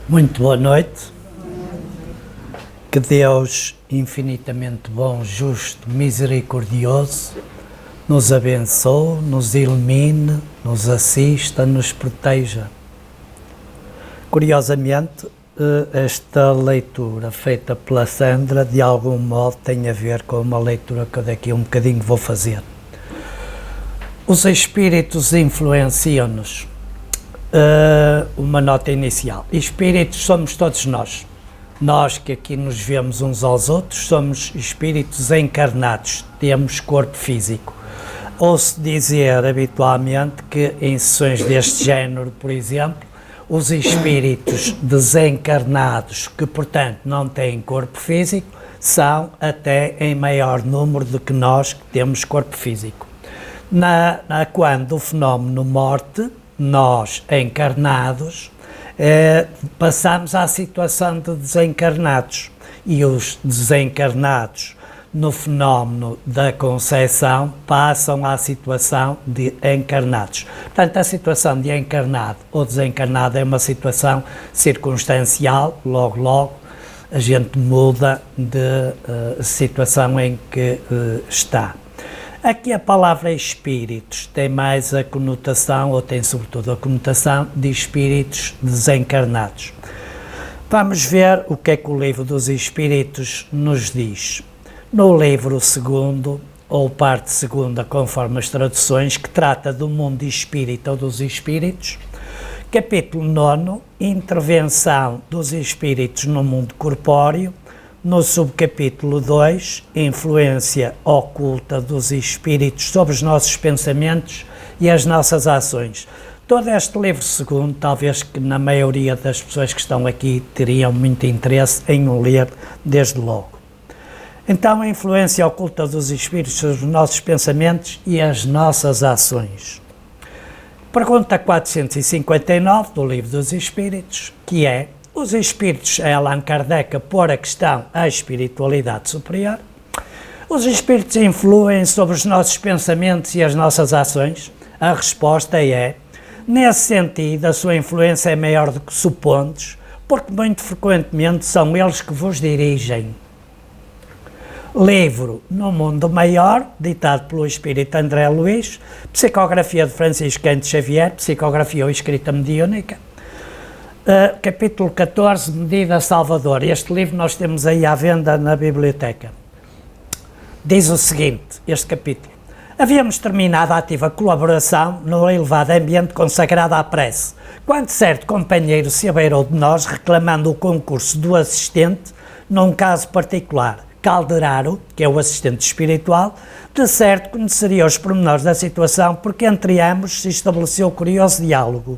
Muito boa noite. Que Deus, infinitamente bom, justo, misericordioso, nos abençoe, nos ilumine, nos assista, nos proteja. Curiosamente, esta leitura feita pela Sandra, de algum modo, tem a ver com uma leitura que eu daqui a um bocadinho vou fazer. Os espíritos influenciam-nos. Uma nota inicial. Espíritos somos todos nós. Nós que aqui nos vemos uns aos outros somos espíritos encarnados, temos corpo físico. Ouço dizer habitualmente que em sessões deste género, por exemplo, os espíritos desencarnados, que portanto não têm corpo físico, são até em maior número do que nós que temos corpo físico. Quando o fenómeno morte, nós encarnados, passamos à situação de desencarnados, e os desencarnados no fenómeno da concepção passam à situação de encarnados. Portanto, a situação de encarnado ou desencarnado é uma situação circunstancial, logo a gente muda de situação em que está. Aqui a palavra espíritos tem mais a conotação, ou tem sobretudo a conotação de espíritos desencarnados. Vamos ver o que é que o livro dos espíritos nos diz. No livro segundo, ou parte segunda, conforme as traduções, que trata do mundo espírita ou dos espíritos, capítulo 9, intervenção dos espíritos no mundo corpóreo, no subcapítulo 2, influência oculta dos espíritos sobre os nossos pensamentos e as nossas ações. Todo este livro segundo, talvez que na maioria das pessoas que estão aqui teriam muito interesse em o ler desde logo. Então, a influência oculta dos espíritos sobre os nossos pensamentos e as nossas ações. Pergunta 459 do livro dos espíritos, que é: os espíritos, é Allan Kardec a pôr a questão à espiritualidade superior. Os espíritos influem sobre os nossos pensamentos e as nossas ações? A resposta é: nesse sentido, a sua influência é maior do que supondes, porque muito frequentemente são eles que vos dirigem. Livro No Mundo Maior, ditado pelo espírito André Luiz, psicografia de Francisco Canto Xavier, psicografia ou escrita mediúnica. Capítulo 14, Medida Salvador. Este livro nós temos aí à venda na biblioteca. Diz o seguinte, este capítulo: havíamos terminado a ativa colaboração no elevado ambiente consagrado à prece, quando certo companheiro se abeirou de nós reclamando o concurso do assistente num caso particular. Calderaro, que é o assistente espiritual, de certo conheceria os pormenores da situação, porque entre ambos se estabeleceu curioso diálogo.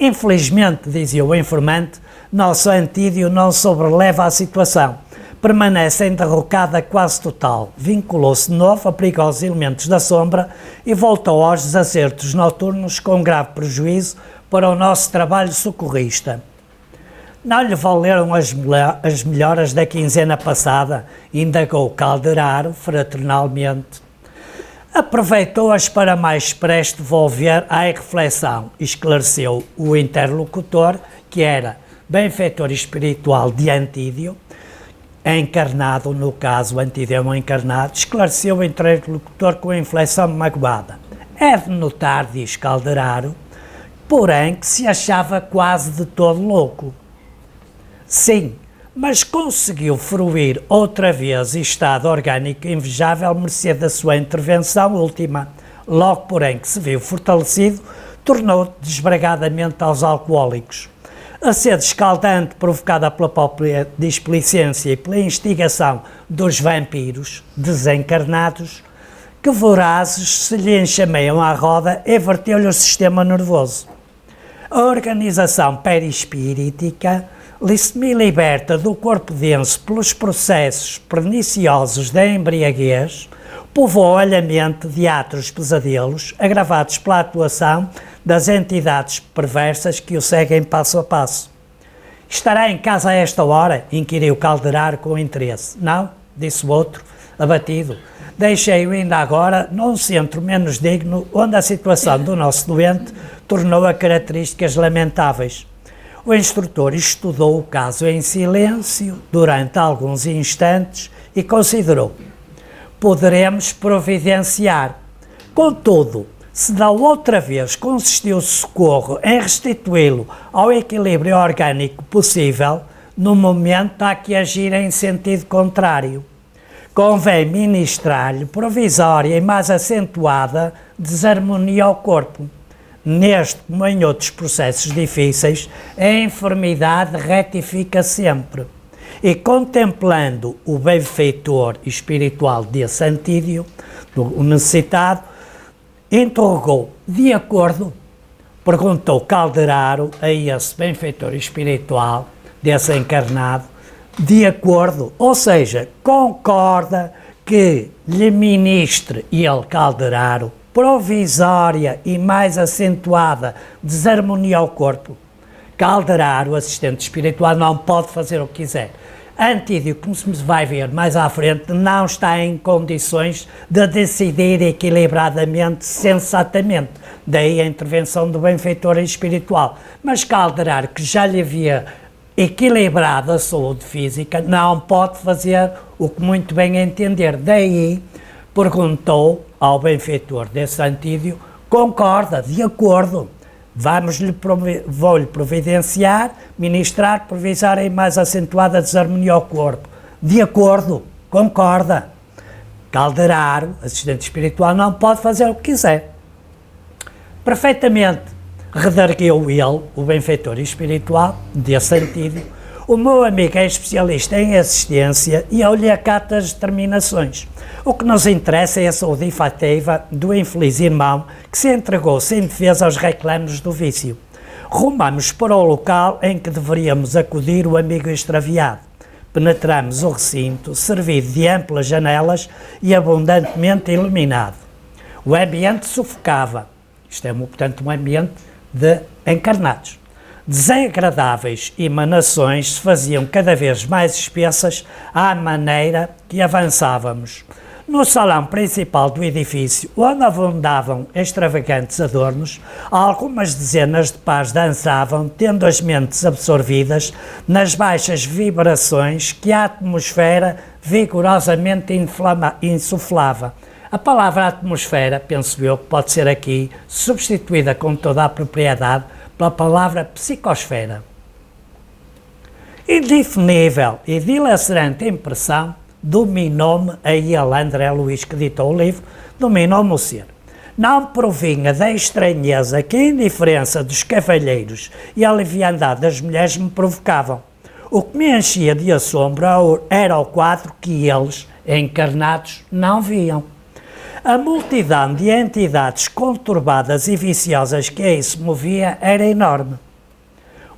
Infelizmente, dizia o informante, nosso Antídio não sobreleva a situação. Permanece em derrocada quase total. Vinculou-se de novo a perigosos elementos da sombra e voltou aos desacertos noturnos com grave prejuízo para o nosso trabalho socorrista. Não lhe valeram as melhoras da quinzena passada, indagou Calderaro fraternalmente. Aproveitou-as para mais presto volver à reflexão, esclareceu o interlocutor, que era benfeitor espiritual de Antídio, encarnado, no caso, Antídio é um encarnado, esclareceu o interlocutor com a inflexão magoada. É de notar, diz Calderaro, porém que se achava quase de todo louco. Sim, mas conseguiu fruir outra vez estado orgânico invejável mercê da sua intervenção última. Logo, porém, que se viu fortalecido, tornou desbragadamente aos alcoólicos. A sede escaldante provocada pela própria displicência e pela instigação dos vampiros desencarnados, que vorazes se lhe enxameiam à roda, everteu-lhe o sistema nervoso. A organização perispirítica me liberta do corpo denso pelos processos perniciosos da embriaguez, povoa-lhe a mente de atros pesadelos, agravados pela atuação das entidades perversas que o seguem passo a passo. Estará em casa a esta hora? Inquiriu Calderaro com interesse. Não, disse o outro, abatido. Deixei-o ainda agora num centro menos digno, onde a situação do nosso doente tornou a características lamentáveis. O instrutor estudou o caso em silêncio durante alguns instantes e considerou: poderemos providenciar. Contudo, se da outra vez consistiu o socorro em restituí-lo ao equilíbrio orgânico possível, no momento há que agir em sentido contrário. Convém ministrar-lhe provisória e mais acentuada desarmonia ao corpo. Neste, como em outros processos difíceis, a enfermidade retifica sempre. E contemplando o benfeitor espiritual desse antídio, o necessitado, interrogou: de acordo? Perguntou Calderaro a esse benfeitor espiritual desse encarnado: de acordo? Ou seja, concorda que lhe ministre ele, Calderaro, provisória e mais acentuada desarmonia ao corpo? Calderaro, o assistente espiritual, não pode fazer o que quiser. Antídio, como se vai ver mais à frente, não está em condições de decidir equilibradamente, sensatamente. Daí a intervenção do benfeitor espiritual. Mas Calderaro, que já lhe havia equilibrado a saúde física, não pode fazer o que muito bem entender. Daí perguntou ao benfeitor desse Antídio: concorda, de acordo, vou-lhe providenciar, ministrar, provisória e mais acentuada desarmonia ao corpo. De acordo, concorda. Calderaro, assistente espiritual, não pode fazer o que quiser. Perfeitamente, redargueu ele, o benfeitor espiritual desse Antídio: o meu amigo é especialista em assistência e eu lhe acato as determinações. O que nos interessa é a saúde efetiva do infeliz irmão que se entregou sem defesa aos reclamos do vício. Rumamos para o local em que deveríamos acudir o amigo extraviado. Penetramos o recinto, servido de amplas janelas e abundantemente iluminado. O ambiente sufocava. Isto é, portanto, um ambiente de encarnados. Desagradáveis emanações se faziam cada vez mais espessas à maneira que avançávamos. No salão principal do edifício, onde abundavam extravagantes adornos, algumas dezenas de pares dançavam, tendo as mentes absorvidas nas baixas vibrações que a atmosfera vigorosamente insuflava. A palavra atmosfera, penso eu, pode ser aqui substituída com toda a propriedade pela palavra psicosfera. Indefinível e dilacerante impressão dominou-me a ele, André Luís, que ditou o livro, dominou-me o ser. Não provinha da estranheza que a indiferença dos cavalheiros e a leviandade das mulheres me provocavam. O que me enchia de assombro era o quadro que eles, encarnados, não viam. A multidão de entidades conturbadas e viciosas que aí se movia era enorme.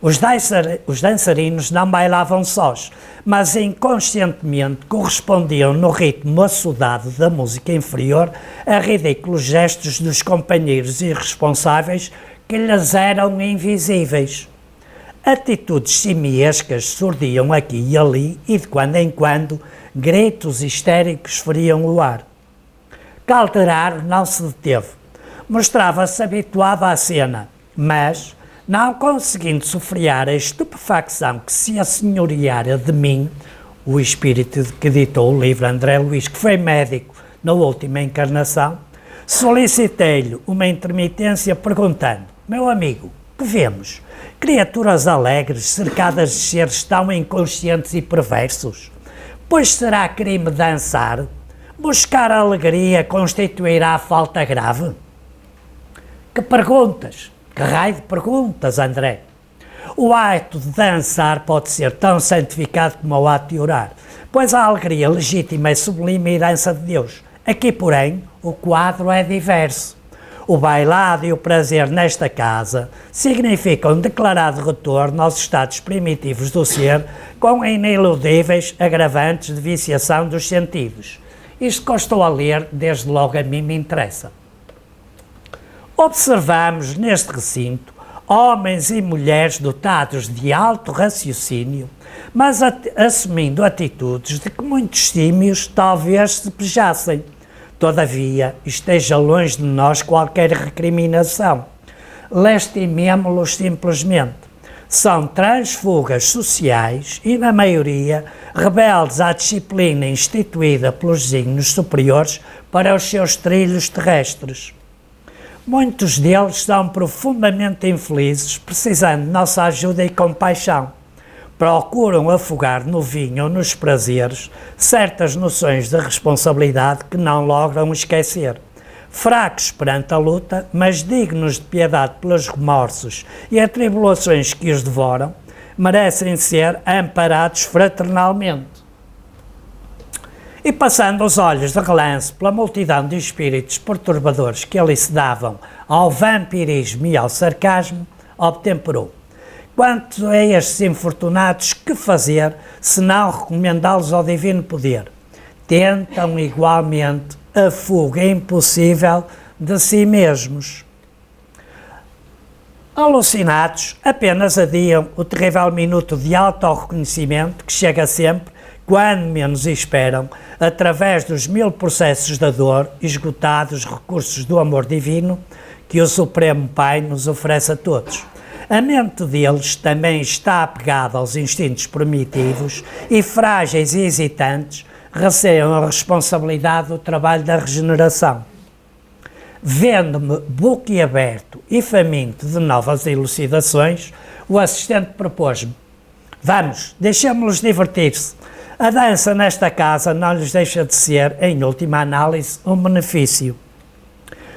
Os dançarinos não bailavam sós, mas inconscientemente correspondiam no ritmo assodado da música inferior a ridículos gestos dos companheiros irresponsáveis que lhes eram invisíveis. Atitudes simiescas surdiam aqui e ali e de quando em quando gritos histéricos feriam o ar. Calderaro não se deteve. Mostrava-se habituado à cena, mas, não conseguindo sofrear a estupefacção que se assenhoreara de mim, o espírito que ditou o livro, André Luís, que foi médico na última encarnação, solicitei-lhe uma intermitência perguntando: meu amigo, que vemos? Criaturas alegres cercadas de seres tão inconscientes e perversos? Pois será crime dançar? Buscar a alegria constituirá falta grave? Que perguntas! Que raio de perguntas, André! O ato de dançar pode ser tão santificado como o ato de orar, pois a alegria legítima é sublime herança de Deus. Aqui, porém, o quadro é diverso. O bailado e o prazer nesta casa significam um declarado retorno aos estados primitivos do ser, com ineludíveis agravantes de viciação dos sentidos. Isto que eu estou a ler, desde logo a mim me interessa. Observamos neste recinto homens e mulheres dotados de alto raciocínio, mas assumindo atitudes de que muitos símios talvez se pejassem. Todavia, esteja longe de nós qualquer recriminação. Lastimemo-los simplesmente. são transfugas sociais e, na maioria, rebeldes à disciplina instituída pelos desígnios superiores para os seus trilhos terrestres. Muitos deles são profundamente infelizes, precisando de nossa ajuda e compaixão. Procuram afogar no vinho ou nos prazeres certas noções de responsabilidade que não logram esquecer. Fracos perante a luta, mas dignos de piedade pelos remorsos e atribulações que os devoram, merecem ser amparados fraternalmente. E passando os olhos de relance pela multidão de espíritos perturbadores que ali se davam ao vampirismo e ao sarcasmo, obtemperou: quanto a estes infortunados, que fazer, senão recomendá-los ao divino poder? Tentam igualmente a fuga impossível de si mesmos. Alucinados, apenas adiam o terrível minuto de autorreconhecimento que chega sempre, quando menos esperam, através dos 1000 processos da dor, esgotados recursos do amor divino que o Supremo Pai nos oferece a todos. A mente deles também está apegada aos instintos primitivos e, frágeis e hesitantes, receiam a responsabilidade do trabalho da regeneração. Vendo-me boquiaberto e faminto de novas elucidações, o assistente propôs-me: vamos, deixemos-los divertir-se. A dança nesta casa não lhes deixa de ser, em última análise, um benefício.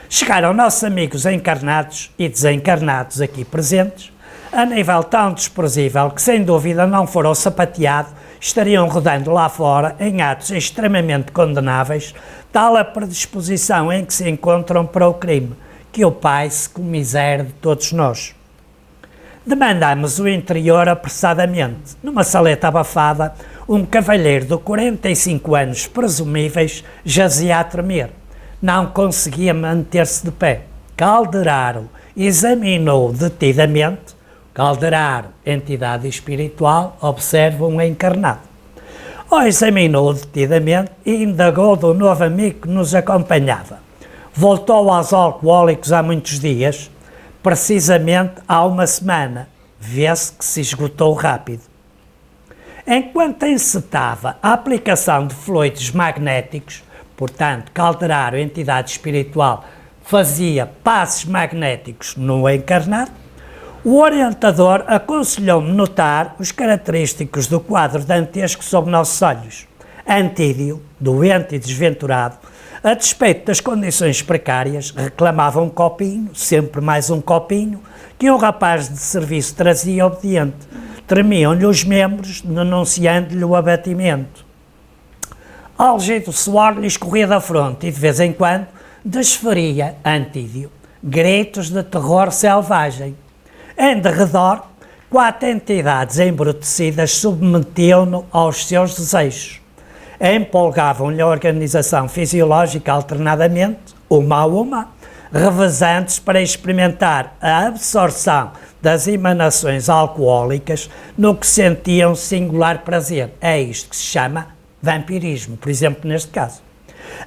Chegaram nossos amigos encarnados e desencarnados aqui presentes, a nível tão desprezível que, sem dúvida, não foram sapateado, estariam rodando lá fora em atos extremamente condenáveis, tal a predisposição em que se encontram para o crime, que o Pai se comisere de todos nós. Demandamos o interior apressadamente. Numa saleta abafada, um cavalheiro de 45 anos presumíveis jazia a tremer. Não conseguia manter-se de pé. Calderaro examinou detidamente. Calderaro, entidade espiritual, observa um encarnado. O examinou detidamente e indagou do novo amigo que nos acompanhava. Voltou aos alcoólicos há muitos dias, precisamente há uma semana. Vê-se que se esgotou rápido. Enquanto encetava a aplicação de fluidos magnéticos, portanto, Calderaro, entidade espiritual, fazia passes magnéticos no encarnado, o orientador aconselhou-me notar os característicos do quadro dantesco sob nossos olhos. Antídio, doente e desventurado, a despeito das condições precárias, reclamava um copinho, sempre mais um copinho, que um rapaz de serviço trazia obediente. Tremiam-lhe os membros, denunciando-lhe o abatimento. Algido suor lhe escorria da fronte e, de vez em quando, desferia, Antídio, gritos de terror selvagem. Em derredor, 4 entidades embrutecidas submetiam-no aos seus desejos. Empolgavam-lhe a organização fisiológica alternadamente, uma a uma, revezando-se para experimentar a absorção das emanações alcoólicas no que sentiam singular prazer. É isto que se chama vampirismo, por exemplo, neste caso.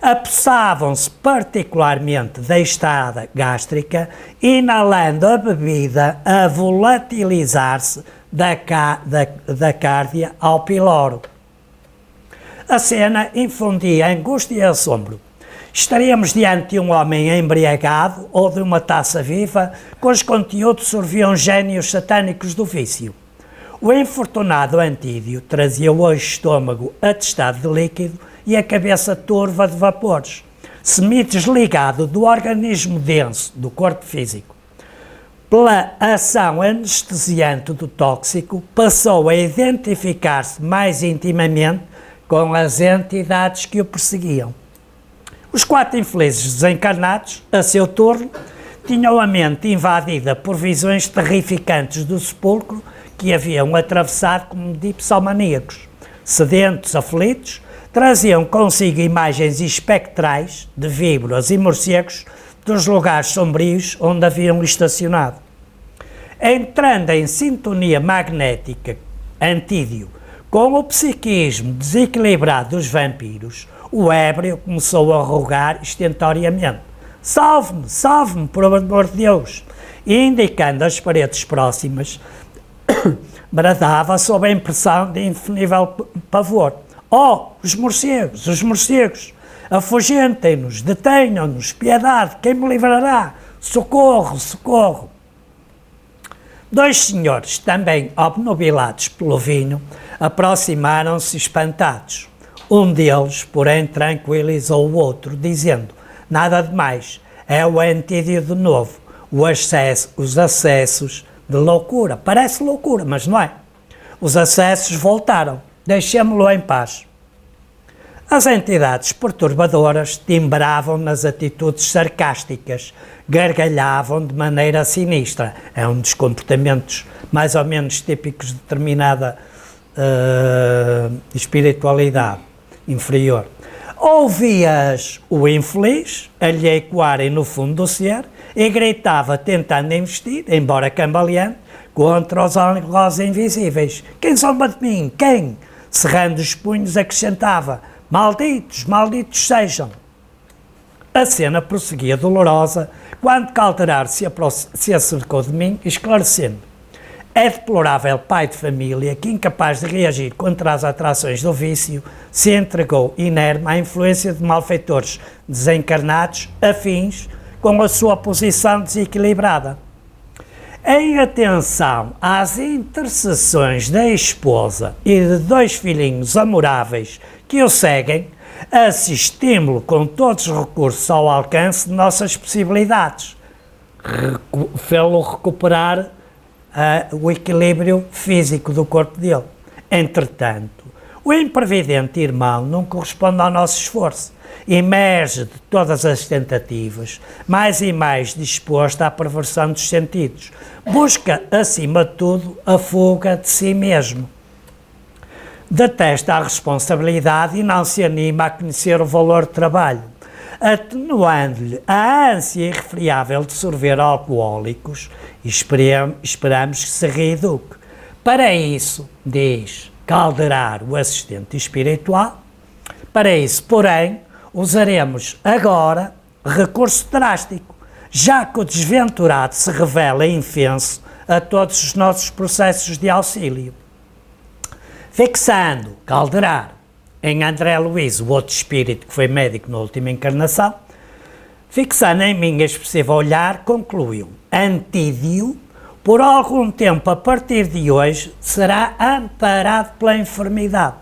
Apossavam-se particularmente da estrada gástrica, inalando a bebida a volatilizar-se da cárdia ao piloro. A cena infundia angústia e assombro. Estaríamos diante de um homem embriagado ou de uma taça viva, cujos conteúdos sorviam gênios satânicos do vício. O infortunado Antídio trazia o estômago atestado de líquido e a cabeça turva de vapores, semi-desligado do organismo denso do corpo físico. Pela ação anestesiante do tóxico, passou a identificar-se mais intimamente com as entidades que o perseguiam. Os 4 infelizes desencarnados, a seu turno, tinham a mente invadida por visões terrificantes do sepulcro que haviam atravessado como dipsomaníacos. Sedentos, aflitos, traziam consigo imagens espectrais de víboras e morcegos dos lugares sombrios onde haviam estacionado. Entrando em sintonia magnética, Antídio, com o psiquismo desequilibrado dos vampiros, o ébrio começou a rogar estentoriamente: salve-me, por amor de Deus! E indicando as paredes próximas, bradava sob a impressão de indefinível pavor. Oh, os morcegos, afugentem-nos, detenham-nos, piedade, quem me livrará? Socorro, socorro! 2 senhores, também obnubilados pelo vinho, aproximaram-se espantados. Um deles, porém, tranquilizou o outro, dizendo: nada de mais, é o antídoto novo, os acessos de loucura. Parece loucura, mas não é. Os acessos voltaram, deixemo-lo em paz. As entidades perturbadoras timbravam nas atitudes sarcásticas, gargalhavam de maneira sinistra. É um dos comportamentos mais ou menos típicos de determinada espiritualidade inferior. Ouvias o infeliz a lhe ecoarem no fundo do ser e gritava, tentando investir, embora cambaleante, contra os ângulos invisíveis. Quem zomba de mim? Quem? Cerrando os punhos, acrescentava: malditos, malditos sejam. A cena prosseguia dolorosa, quando Calderar se acercou de mim, esclarecendo: é deplorável pai de família que, incapaz de reagir contra as atrações do vício, se entregou inerme à influência de malfeitores desencarnados, afins com a sua posição desequilibrada. Em atenção às intercessões da esposa e de 2 filhinhos amoráveis que o seguem, assistimos-lo com todos os recursos ao alcance de nossas possibilidades. Fê-lo recuperar o equilíbrio físico do corpo dele. Entretanto, o imprevidente irmão não corresponde ao nosso esforço. Emerge de todas as tentativas, mais e mais disposto à perversão dos sentidos. Busca, acima de tudo, a fuga de si mesmo. Detesta a responsabilidade e não se anima a conhecer o valor do trabalho, atenuando-lhe a ânsia irrefriável de sorver alcoólicos, e esperamos que se reeduque. Para isso, diz Calderar, o assistente espiritual, para isso, porém, usaremos agora recurso drástico, já que o desventurado se revela infenso a todos os nossos processos de auxílio. Fixando Calderar em André Luiz, o outro espírito que foi médico na última encarnação, fixando em mim expressivo olhar, concluiu: Antídio, por algum tempo a partir de hoje, será amparado pela enfermidade.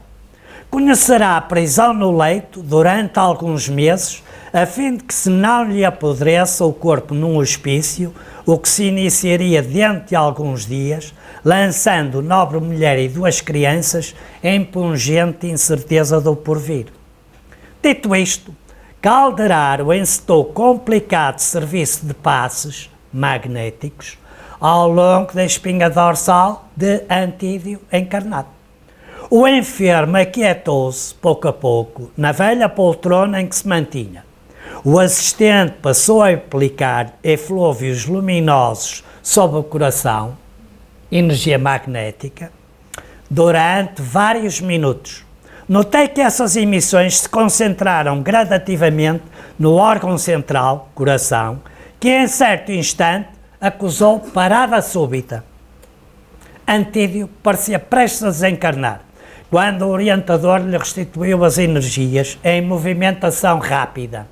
Conhecerá a prisão no leito durante alguns meses, a fim de que se não lhe apodreça o corpo num hospício, o que se iniciaria dentro de alguns dias, lançando nobre mulher e 2 crianças em pungente incerteza do porvir. Dito isto, Calderaro encetou complicado serviço de passes magnéticos ao longo da espinha dorsal de Antídio encarnado. O enfermo aquietou-se, pouco a pouco, na velha poltrona em que se mantinha. O assistente passou a aplicar eflúvios luminosos sobre o coração, energia magnética, durante vários minutos. Notei que essas emissões se concentraram gradativamente no órgão central, coração, que em certo instante acusou parada súbita. Antídio parecia prestes a desencarnar, quando o orientador lhe restituiu as energias em movimentação rápida.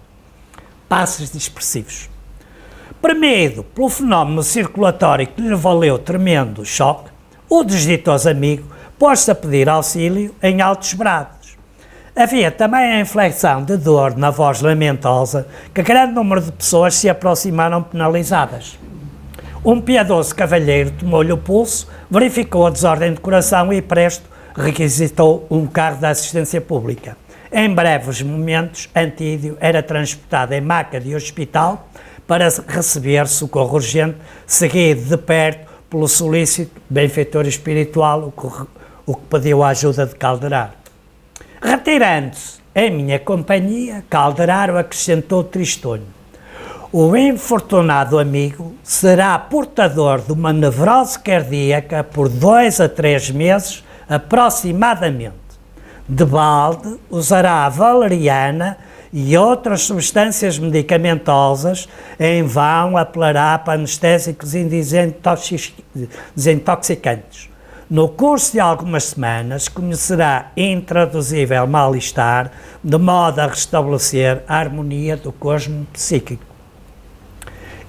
Passos dispersivos. Premido pelo fenómeno circulatório que lhe valeu tremendo choque, o desditoso amigo pôs-se a pedir auxílio em altos brados. Havia também a inflexão de dor na voz lamentosa que grande número de pessoas se aproximaram penalizadas. Um piedoso cavalheiro tomou-lhe o pulso, verificou a desordem de coração e presto requisitou um carro da assistência pública. Em breves momentos, Antídio era transportado em maca de hospital para receber socorro urgente, seguido de perto pelo solícito benfeitor espiritual, o que pediu a ajuda de Calderar. Retirando-se em minha companhia, Calderar acrescentou tristonho: o infortunado amigo será portador de uma nevrose cardíaca por 2 a 3 meses aproximadamente. De balde, usará a valeriana e outras substâncias medicamentosas, em vão apelará para anestésicos e desintoxicantes. No curso de algumas semanas, conhecerá intraduzível mal-estar, de modo a restabelecer a harmonia do cosmo psíquico.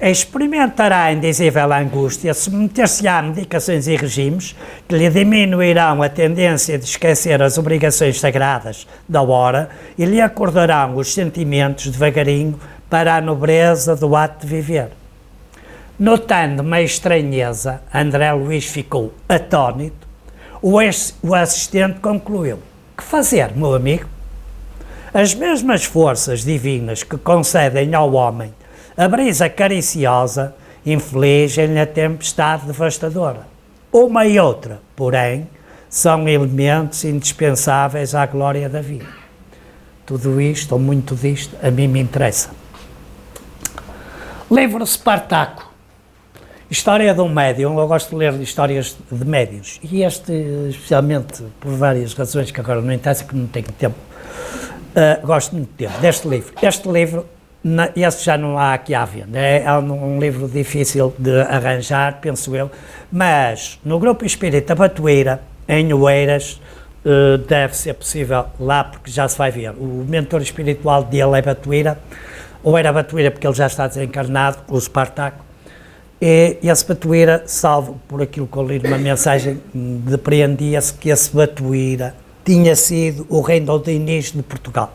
Experimentará indizível angústia, submeter-se-á a medicações e regimes que lhe diminuirão a tendência de esquecer as obrigações sagradas da hora e lhe acordarão os sentimentos devagarinho para a nobreza do ato de viver. Notando uma estranheza, André Luís ficou atónito. O assistente concluiu: que fazer, meu amigo? As mesmas forças divinas que concedem ao homem a brisa cariciosa infligem-lhe a tempestade devastadora. Uma e outra, porém, são elementos indispensáveis à glória da vida. Tudo isto, ou muito disto, a mim me interessa. Livro Spartaco. História de um médium. Eu gosto de ler histórias de médiuns. E este, especialmente, por várias razões que agora não interessa, que não tenho tempo, gosto muito deste livro. Este livro, este já não há aqui à venda, é um livro difícil de arranjar, penso eu, mas no Grupo Espírita Batuíra, em Oeiras, deve ser possível lá, porque já se vai ver. O mentor espiritual dele é Batuíra, ou era Batuíra porque ele já está desencarnado, o Spartaco, e esse Batuíra, salvo por aquilo que eu li numa mensagem, depreendia-se que esse Batuíra tinha sido o rei do Dinis de Portugal.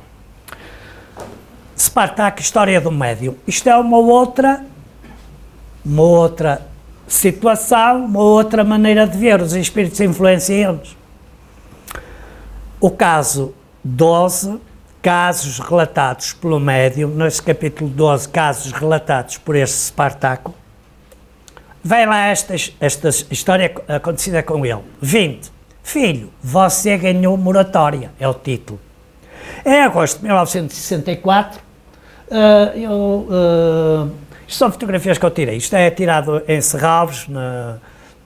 Spartaco, História do Médium. Isto é uma outra situação, uma outra maneira de ver. Os espíritos influenciam-nos. O caso 12, casos relatados pelo médium, neste capítulo 12, casos relatados por este Spartaco. Vem lá esta história acontecida com ele. 20. Filho, você ganhou moratória, é o título. Em agosto de 1964, isto são fotografias que eu tirei. Isto é tirado em Serralves,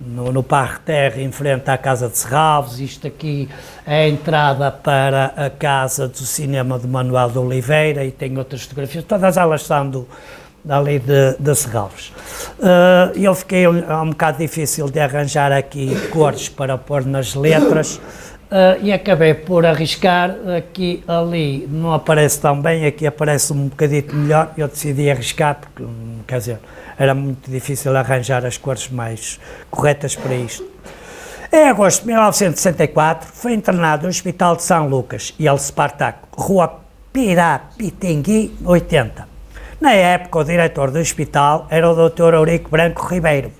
no Parque Terra, em frente à Casa de Serralves. Isto aqui é a entrada para a Casa do Cinema de Manuel de Oliveira e tem outras fotografias. Todas elas são dali de Serralves. Eu fiquei um bocado difícil de arranjar aqui cores para pôr nas letras. E acabei por arriscar, aqui, ali não aparece tão bem, aqui aparece um bocadito melhor. Eu decidi arriscar porque, quer dizer, era muito difícil arranjar as cores mais corretas para isto. Em agosto de 1964 foi internado no Hospital de São Lucas, e ele Spartaco, Rua Pirapitingui, 80. Na época, o diretor do hospital era o Dr. Eurico Branco Ribeiro,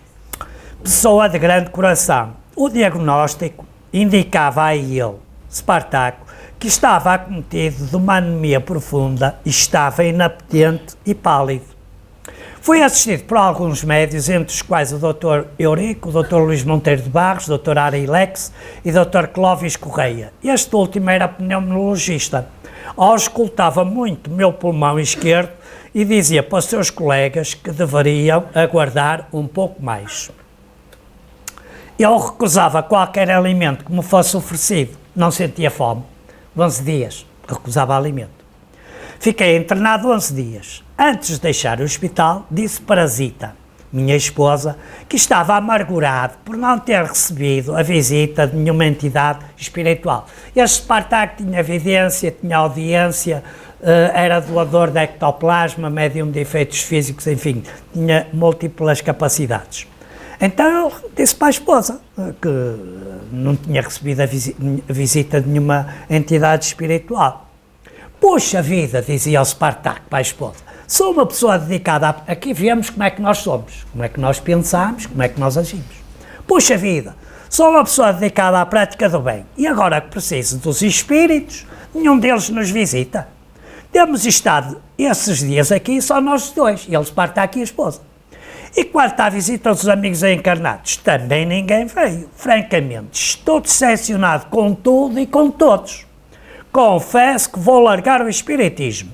pessoa de grande coração. O diagnóstico indicava a ele, Spartaco, que estava acometido de uma anemia profunda e estava inapetente e pálido. Foi assistido por alguns médios, entre os quais o Dr. Eurico, o Dr. Luís Monteiro de Barros, o Dr. Arilex e o Dr. Clóvis Correia. Este último era pneumologista. Auscultava muito o meu pulmão esquerdo e dizia para os seus colegas que deveriam aguardar um pouco mais. Ele recusava qualquer alimento que me fosse oferecido, não sentia fome. 11 dias, recusava alimento. Fiquei internado 11 dias. Antes de deixar o hospital, disse para Zita, minha esposa, que estava amargurado por não ter recebido a visita de nenhuma entidade espiritual. Este Spartaco tinha evidência, tinha audiência, era doador de ectoplasma, médium de efeitos físicos, enfim, tinha múltiplas capacidades. Então ele disse para a esposa que não tinha recebido a visita de nenhuma entidade espiritual. Puxa vida, dizia o Spartaco para a esposa, sou uma pessoa dedicada aqui vemos como é que nós somos, como é que nós pensamos, como é que nós agimos. Puxa vida, sou uma pessoa dedicada à prática do bem e agora que preciso dos espíritos, nenhum deles nos visita. Temos estado esses dias aqui só nós dois, ele Spartaco e a esposa. E quanto à visita dos amigos encarnados, também ninguém veio. Francamente, estou decepcionado com tudo e com todos. Confesso que vou largar o espiritismo.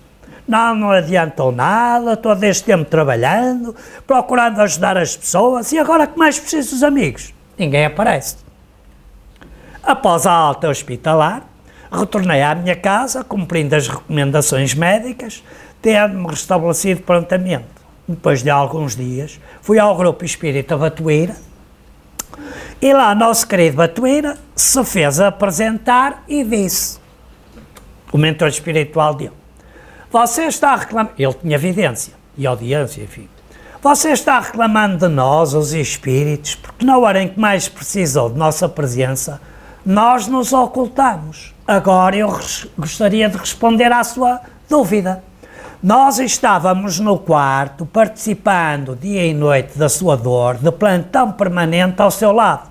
Não adiantou nada, estou desde tempo trabalhando, procurando ajudar as pessoas e agora que mais preciso dos amigos? Ninguém aparece. Após a alta hospitalar, retornei à minha casa, cumprindo as recomendações médicas, tendo-me restabelecido prontamente. Depois de alguns dias, fui ao Grupo Espírita Batuíra, E lá nosso querido Batuíra se fez apresentar e disse, o mentor espiritual dele, você está reclamando, ele tinha evidência e audiência, enfim, você está reclamando de nós, os espíritos, porque na hora em que mais precisou de nossa presença, nós nos ocultamos. Agora eu gostaria de responder à sua dúvida. Nós estávamos no quarto, participando dia e noite da sua dor, de plantão permanente ao seu lado.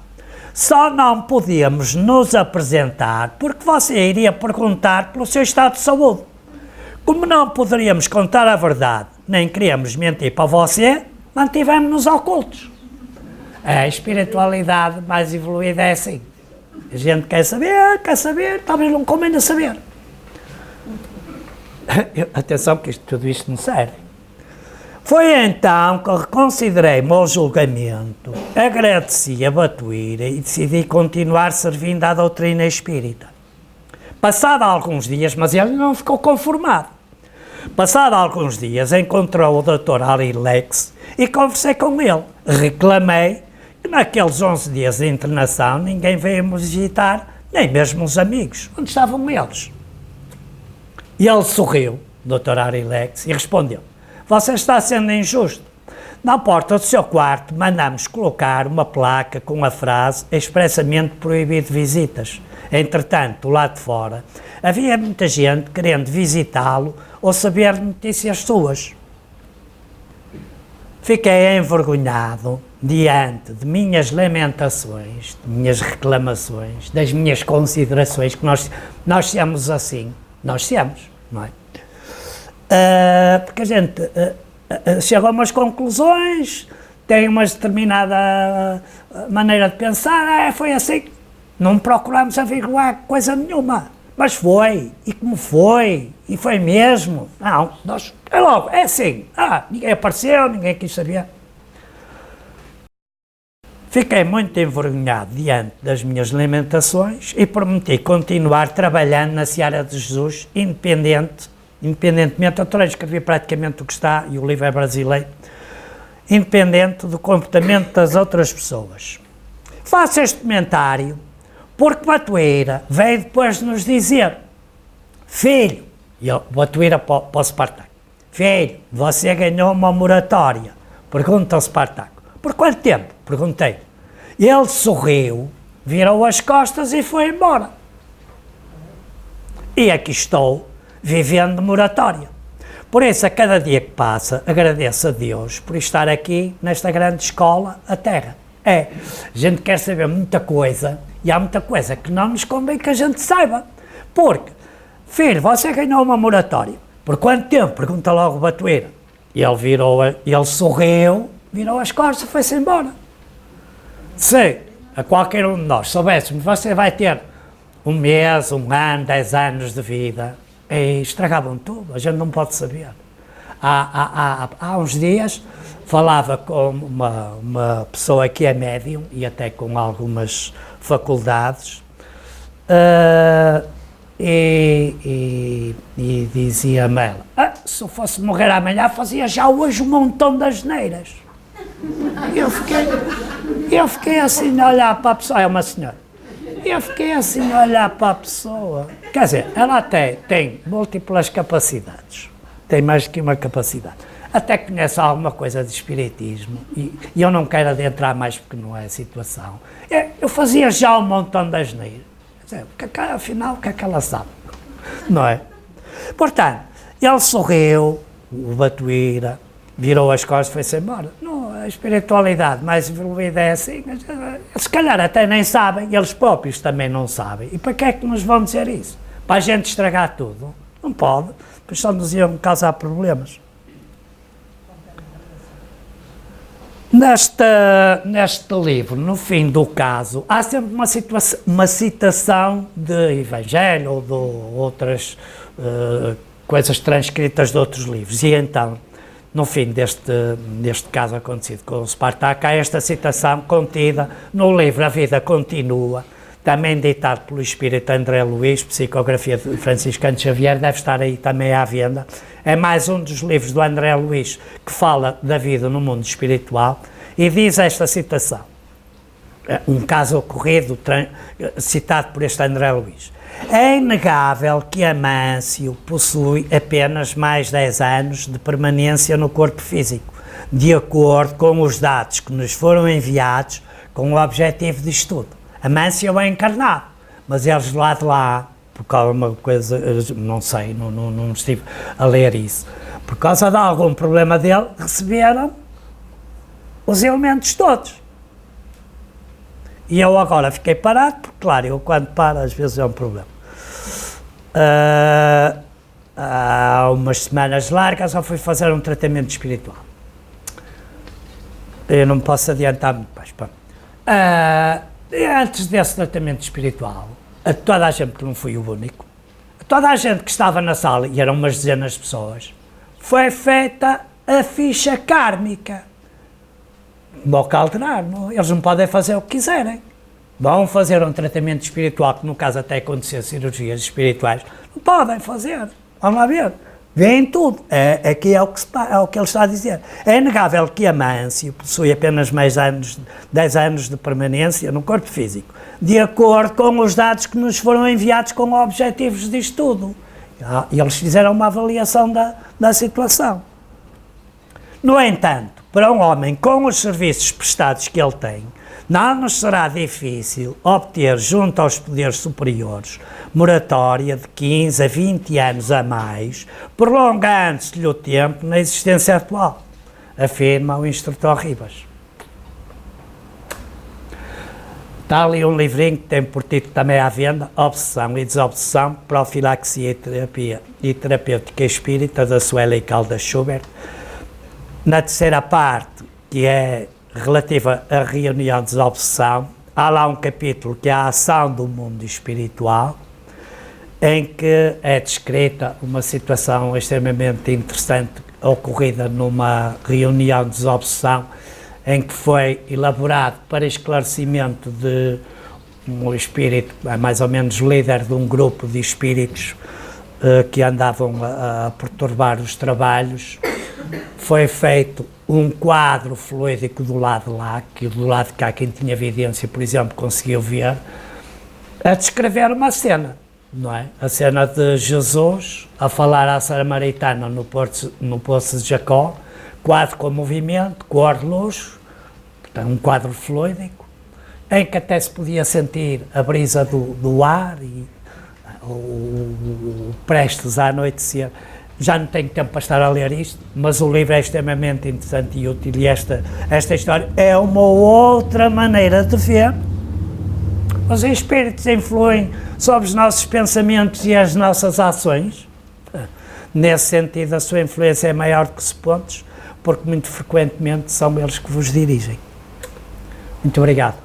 Só não podíamos nos apresentar porque você iria perguntar pelo seu estado de saúde. Como não poderíamos contar a verdade, nem queríamos mentir para você, mantivemos-nos ocultos. A espiritualidade mais evoluída é assim. A gente quer saber, talvez não convenha saber. Atenção que tudo isto não serve. Foi então que reconsiderei o meu julgamento, agradeci a Batuíra e decidi continuar servindo à doutrina espírita. Passado alguns dias, mas ele não ficou conformado. Passado alguns dias, encontrou o Dr. Arilex e conversei com ele. Reclamei que naqueles 11 dias de internação ninguém veio me visitar, nem mesmo os amigos. Onde estavam eles? E ele sorriu, Dr. Arilex, e respondeu, você está sendo injusto. Na porta do seu quarto mandamos colocar uma placa com a frase expressamente proibido visitas. Entretanto, lá de fora, havia muita gente querendo visitá-lo ou saber notícias suas. Fiquei envergonhado diante de minhas lamentações, de minhas reclamações, das minhas considerações, que nós somos assim, nós somos, não é? Porque a gente chega a umas conclusões, tem uma determinada maneira de pensar, foi assim, não procuramos averiguar coisa nenhuma, mas foi, e como foi, e foi mesmo, não, é logo, é assim, ninguém apareceu, ninguém quis saber. Fiquei muito envergonhado diante das minhas lamentações e prometi continuar trabalhando na seara de Jesus, independentemente, eu também escrevi praticamente o que está, e o livro é brasileiro, independente do comportamento das outras pessoas. Faço este comentário porque Batuíra veio depois de nos dizer, filho, e Batuíra para o Spartaco, filho, você ganhou uma moratória, pergunta ao Spartaco, por quanto tempo? Perguntei. Ele sorriu, virou as costas e foi embora. E aqui estou, vivendo de moratória. Por isso, a cada dia que passa, agradeço a Deus por estar aqui nesta grande escola, a Terra. A gente quer saber muita coisa e há muita coisa que não nos convém que a gente saiba. Porque, filho, você ganhou uma moratória. Por quanto tempo? Pergunta logo o Batuíra. E ele sorriu, virou as costas e foi-se embora. Se a qualquer um de nós soubéssemos, você vai ter 1 mês, 1 ano, 10 anos de vida, e estragavam tudo, a gente não pode saber. Há uns dias falava com uma pessoa que é médium e até com algumas faculdades e dizia-me ela, se eu fosse morrer amanhã fazia já hoje um montão de asneiras. Eu fiquei assim a olhar para a pessoa, é uma senhora, eu fiquei assim a olhar para a pessoa, quer dizer, ela até tem múltiplas capacidades, tem mais que uma capacidade, até conhece alguma coisa de espiritismo, e eu não quero adentrar mais porque não é a situação, eu fazia já um montão de asneiras, quer dizer, afinal o que é que ela sabe, não é? Portanto, ele sorriu, o Batuíra, virou as costas e foi-se embora. Não, a espiritualidade mais evoluída é assim, se calhar até nem sabem, eles próprios também não sabem. E para que é que nos vão dizer isso? Para a gente estragar tudo? Não pode, pois só nos iam causar problemas. Neste livro, no fim do caso, há sempre uma citação de Evangelho ou de outras coisas transcritas de outros livros. E então, no fim deste caso acontecido com o Spartaco, há esta citação contida no livro A Vida Continua, também ditado pelo espírito André Luiz, psicografia de Francisco Cândido Xavier, deve estar aí também à venda. É mais um dos livros do André Luiz que fala da vida no mundo espiritual e diz esta citação: um caso ocorrido, citado por este André Luiz. É inegável que Amâncio possui apenas mais 10 anos de permanência no corpo físico, de acordo com os dados que nos foram enviados com o objetivo de estudo. Amâncio é encarnado, mas eles lá de lá, por causa de uma coisa, não sei, não estive a ler isso, por causa de algum problema dele, receberam os elementos todos. E eu agora fiquei parado, porque claro, eu quando paro às vezes é um problema. Há umas semanas largas eu fui fazer um tratamento espiritual. Eu não posso adiantar muito mais. Antes desse tratamento espiritual, a toda a gente, que não fui o único, a toda a gente que estava na sala, e eram umas dezenas de pessoas, foi feita a ficha kármica. Vão calderar, eles não podem fazer o que quiserem. Vão fazer um tratamento espiritual, que no caso até acontecer cirurgias espirituais, não podem fazer. Vamos lá ver. Vêem tudo. Aqui é o que ele está a dizer. É inegável que Amâncio possui apenas mais 10 anos de permanência no corpo físico, de acordo com os dados que nos foram enviados com objetivos de estudo. E eles fizeram uma avaliação da situação. No entanto, para um homem com os serviços prestados que ele tem, não nos será difícil obter, junto aos poderes superiores, moratória de 15 a 20 anos a mais, prolongando-se-lhe o tempo na existência atual, afirma o instrutor Ribas. Está ali um livrinho que tem por título também à venda, Obsessão e Desobsessão, Profilaxia e Terapêutica Espírita, da Sueli Caldas Schubert. Na terceira parte, que é relativa à reunião de desobsessão, há lá um capítulo que é a ação do mundo espiritual, em que é descrita uma situação extremamente interessante ocorrida numa reunião de desobsessão, em que foi elaborado para esclarecimento de um espírito, mais ou menos líder de um grupo de espíritos que andavam a perturbar os trabalhos. Foi feito um quadro fluídico do lado de lá, que do lado de cá, quem tinha evidência, por exemplo, conseguiu ver, a descrever uma cena, não é? A cena de Jesus a falar à Samaritana no Poço de Jacó, quadro com movimento, cor de luz, portanto, um quadro fluídico, em que até se podia sentir a brisa do ar e o prestes a anoitecer. Já não tenho tempo para estar a ler isto, mas o livro é extremamente interessante e útil, e esta história é uma outra maneira de ver. Os espíritos influem sobre os nossos pensamentos e as nossas ações. Nesse sentido, a sua influência é maior do que os pontos, porque muito frequentemente são eles que vos dirigem. Muito obrigado.